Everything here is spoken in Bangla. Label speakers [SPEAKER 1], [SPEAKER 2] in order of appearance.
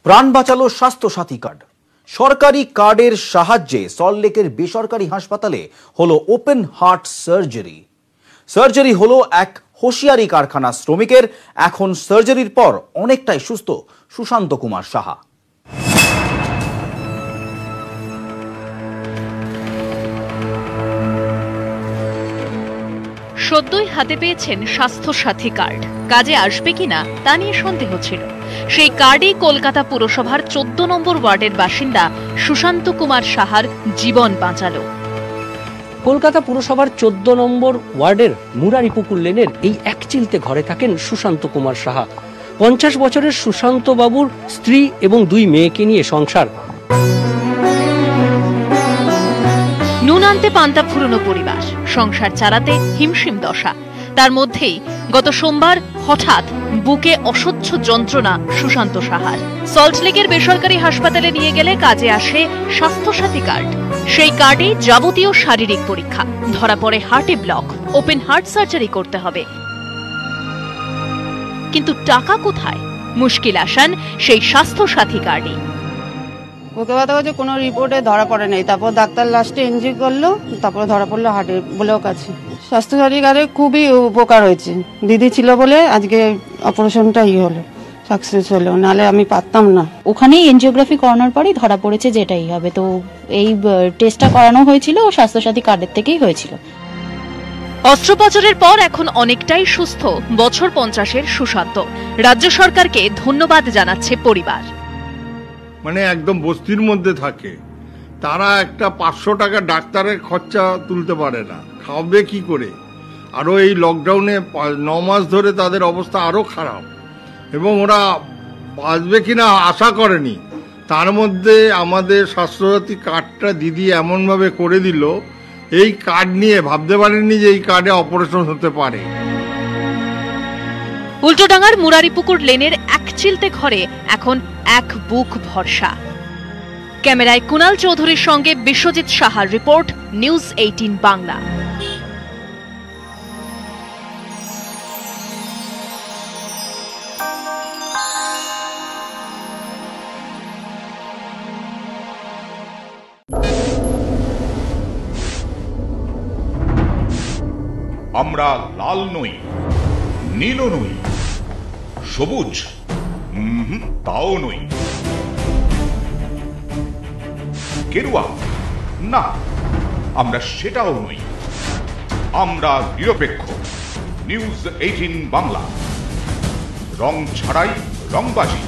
[SPEAKER 1] প্রাণ বাঁচালো স্বাস্থ্যসাথী কার্ড। সরকারি কার্ডের সাহায্যে সল্টলেকের বেসরকারি হাসপাতালে হলো ওপেন হার্ট সার্জারি হলো এক হোশিয়ারি কারখানা শ্রমিকের। এখন সার্জারির পর অনেকটাই সুস্থ সুশান্ত কুমার সাহা।
[SPEAKER 2] সদ্যই হাতে পেয়েছেন স্বাস্থ্যসাথী কার্ড। কাজে আসবে কিনা তা নিয়ে সন্দেহ ছিল। সেই কার্ডই কলকাতা পুরসভার 14 নম্বর ওয়ার্ডের বাসিন্দা সুশান্ত কুমার সাহার জীবন বাঁচালো।
[SPEAKER 3] কলকাতা পুরসভার 14 নম্বর ওয়ার্ডের মুরারিপুকুর লেনের এই একচিলতে ঘরে থাকেন সুশান্ত কুমার সাহা। 50 বছরের সুশান্ত বাবুর স্ত্রী এবং 2 মেয়েকে নিয়ে সংসার।
[SPEAKER 2] নুন আনতে পান্তা ফুরনো পরিবার, সংসার চালাতে হিমশিম দশা। তার মধ্যেই গত সোমবার হঠাৎ বুকে অসহ্য যন্ত্রণা সুশান্ত সাহার। সল্টলেকের বেসরকারি হাসপাতালে নিয়ে গেলে কাজে আসে স্বাস্থ্যসাথী কার্ড। সেই কার্ডে যাবতীয় শারীরিক পরীক্ষা, ধরা পড়ে হার্টে ব্লক, ওপেন হার্ট সার্জারি করতে হবে। কিন্তু টাকা কোথায়? মুশকিল আসান সেই স্বাস্থ্যসাথী কার্ডে।
[SPEAKER 4] বুকে ব্যথা হচ্ছে, কোনো রিপোর্টে ধরা পড়ে নাই। তারপর ডাক্তার লাস্টে এনজি করলো, তারপর ধরা পড়লো হার্টে ব্লক আছে। স্বাস্থ্যসাথী কার্ডে খুবই উপকার হয়েছে। দিদি ছিল বলে আজকে অপারেশনটা হলো, সাকসেস হলো, নাহলে আমি পারতাম না।
[SPEAKER 5] ওখানেই এনজিওগ্রাফি করানোর পরই ধরা পড়েছে যেটাই হবে। তো এই টেস্টটা করানো হয়েছিল ও স্বাস্থ্যসাথী কার্ডের থেকেই হয়েছিল।
[SPEAKER 2] অস্ত্রোপচারের পর এখন অনেকটাই সুস্থ বছর 50-এর সুশান্ত। রাজ্য সরকারকে ধন্যবাদ জানাচ্ছে পরিবার।
[SPEAKER 6] মানে একদম বস্তির মধ্যে থাকে, তারা একটা 500 টাকা ডাক্তারের খরচা তুলতে পারে না, খাবে কি করে? আরো এই লকডাউনে 9 মাস ধরে তাদের অবস্থা আরো খারাপ, এবং ওরা বাঁচবে কিনা আশা করেনি। তার মধ্যে আমাদের স্বাস্থ্যসাথী কার্ডটা দিদি এমনভাবে করে দিল, এই কার্ড নিয়ে ভাবতে পারেননি যে এই কার্ডে অপারেশন হতে পারে।
[SPEAKER 2] উল্টোডাঙ্গার মুরারিপুকুর লেনের একচিলতে ঘরে এখন এক বুক ভরসা। ক্যামেরায় কুনাল চৌধুরীর সঙ্গে বিশ্বজিৎ সাহার রিপোর্ট, নিউজ 18 বাংলা।
[SPEAKER 7] আমরা লাল নই, নীল নই, সবুজ তাও নই, গেরুয়া না, আমরা সেটাও নই। আমরা নিরপেক্ষ। নিউজ 18 বাংলা। রং ছাড়াই রংবাজি।